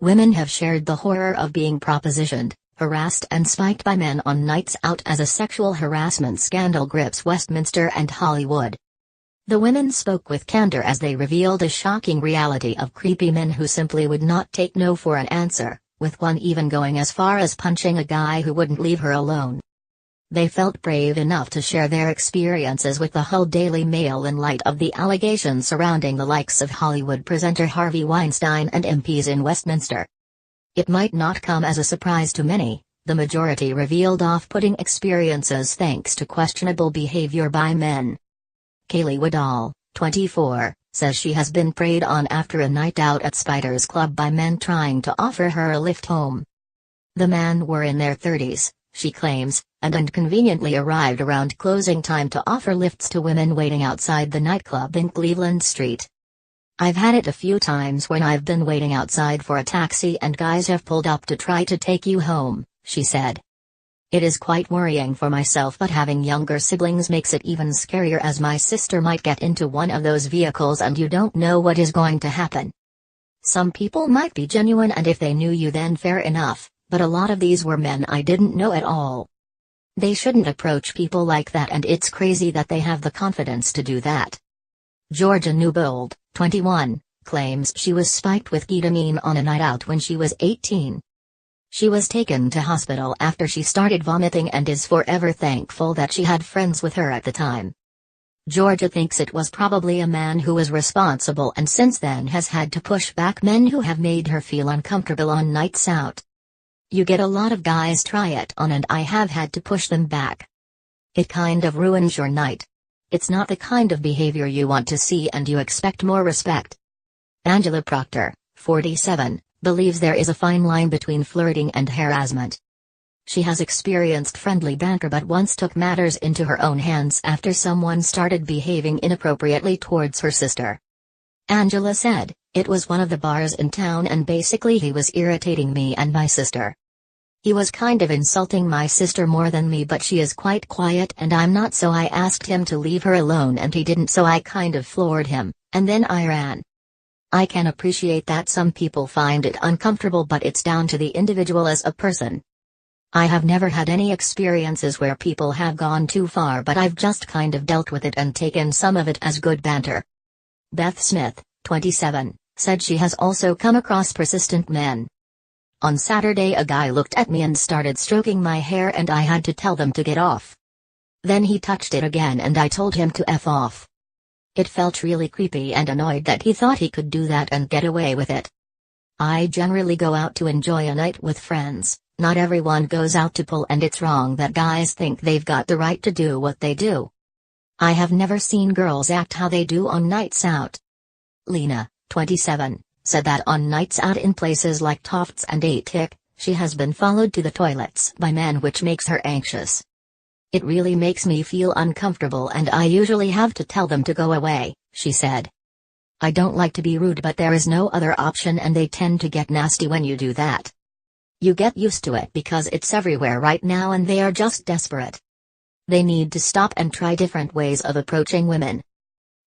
Women have shared the horror of being propositioned, harassed and spiked by men on nights out as a sexual harassment scandal grips Westminster and Hollywood. The women spoke with candor as they revealed a shocking reality of creepy men who simply would not take no for an answer, with one even going as far as punching a guy who wouldn't leave her alone. They felt brave enough to share their experiences with the Hull Daily Mail in light of the allegations surrounding the likes of Hollywood presenter Harvey Weinstein and MPs in Westminster. It might not come as a surprise to many, the majority revealed off-putting experiences thanks to questionable behavior by men. Kaylee Woodall, 24, says she has been preyed on after a night out at Spiders Club by men trying to offer her a lift home. The men were in their 30s, she claims, and inconveniently arrived around closing time to offer lifts to women waiting outside the nightclub in Cleveland Street. "I've had it a few times when I've been waiting outside for a taxi and guys have pulled up to try to take you home," she said. "It is quite worrying for myself, but having younger siblings makes it even scarier as my sister might get into one of those vehicles and you don't know what is going to happen. Some people might be genuine and if they knew you then fair enough, but a lot of these were men I didn't know at all. They shouldn't approach people like that and it's crazy that they have the confidence to do that." Georgia Newbold, 21, claims she was spiked with ketamine on a night out when she was 18. She was taken to hospital after she started vomiting and is forever thankful that she had friends with her at the time. Georgia thinks it was probably a man who was responsible and since then has had to push back men who have made her feel uncomfortable on nights out. "You get a lot of guys try it on and I have had to push them back. It kind of ruins your night. It's not the kind of behavior you want to see and you expect more respect." Angela Proctor, 47, believes there is a fine line between flirting and harassment. She has experienced friendly banter but once took matters into her own hands after someone started behaving inappropriately towards her sister. Angela said, "It was one of the bars in town and basically he was irritating me and my sister. He was kind of insulting my sister more than me but she is quite quiet and I'm not so I asked him to leave her alone and he didn't so I kind of floored him, and then I ran. I can appreciate that some people find it uncomfortable but it's down to the individual as a person. I have never had any experiences where people have gone too far but I've just kind of dealt with it and taken some of it as good banter." Beth Smith, 27, said she has also come across persistent men. "On Saturday a guy looked at me and started stroking my hair and I had to tell them to get off. Then he touched it again and I told him to F off. It felt really creepy and annoyed that he thought he could do that and get away with it. I generally go out to enjoy a night with friends, not everyone goes out to pull and it's wrong that guys think they've got the right to do what they do. I have never seen girls act how they do on nights out." Lena, 27, said that on nights out in places like Tofts and Atik, she has been followed to the toilets by men which makes her anxious. "It really makes me feel uncomfortable and I usually have to tell them to go away," she said. "I don't like to be rude but there is no other option and they tend to get nasty when you do that. You get used to it because it's everywhere right now and they are just desperate. They need to stop and try different ways of approaching women."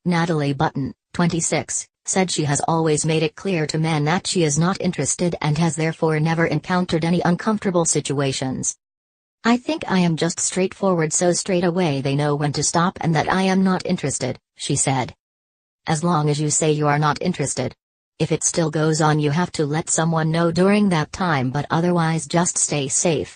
Natalie Button, 26, said she has always made it clear to men that she is not interested and has therefore never encountered any uncomfortable situations. "I think I am just straightforward so straight away they know when to stop and that I am not interested," she said. "As long as you say you are not interested. If it still goes on you have to let someone know during that time but otherwise just stay safe."